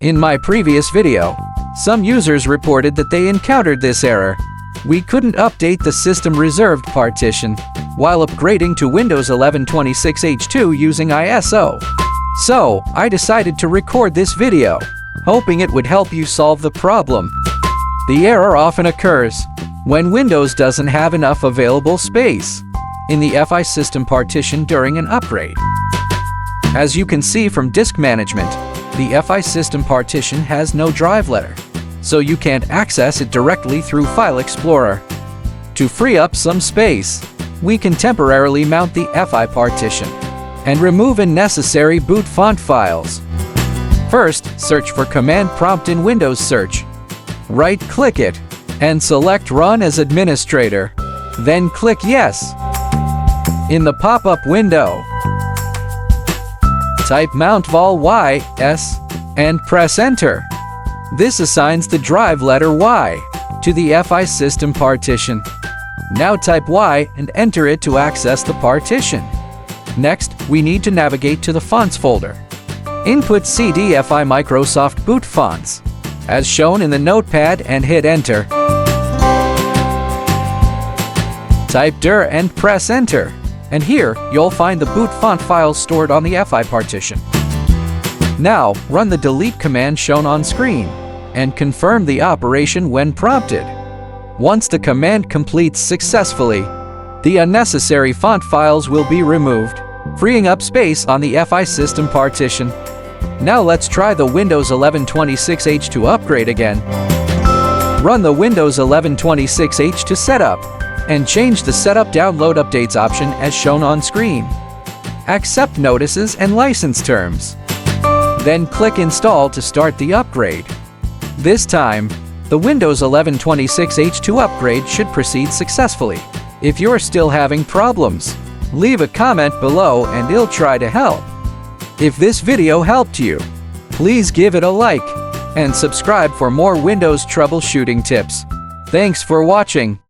In my previous video, some users reported that they encountered this error. We couldn't update the system reserved partition while upgrading to Windows 11 26H2 using ISO. So, I decided to record this video, hoping it would help you solve the problem. The error often occurs when Windows doesn't have enough available space in the EFI System Partition during an upgrade. As you can see from disk management, the EFI System Partition has no drive letter, so you can't access it directly through File Explorer. To free up some space, we can temporarily mount the EFI partition and remove unnecessary boot font files. First, search for Command Prompt in Windows Search. Right-click it and select Run as Administrator. Then click Yes. In the pop-up window, type Mountvol Y/S and press Enter. This assigns the drive letter Y to the EFI System Partition. Now type Y and enter it to access the partition. Next, we need to navigate to the Fonts folder. Input CD EFI Microsoft Boot Fonts, as shown in the notepad, and hit Enter. Type dir and press Enter, and here you'll find the boot font files stored on the EFI partition. Now, run the delete command shown on screen and confirm the operation when prompted. Once the command completes successfully, the unnecessary font files will be removed, freeing up space on the EFI System Partition. Now let's try the Windows 11 26H2 upgrade again. Run the Windows 11 26H to setup and change the Setup Download Updates option as shown on screen. Accept notices and license terms. Then click Install to start the upgrade. This time, the Windows 11 26H2 upgrade should proceed successfully. If you're still having problems, leave a comment below and I'll try to help. If this video helped you, please give it a like and subscribe for more Windows troubleshooting tips. Thanks for watching.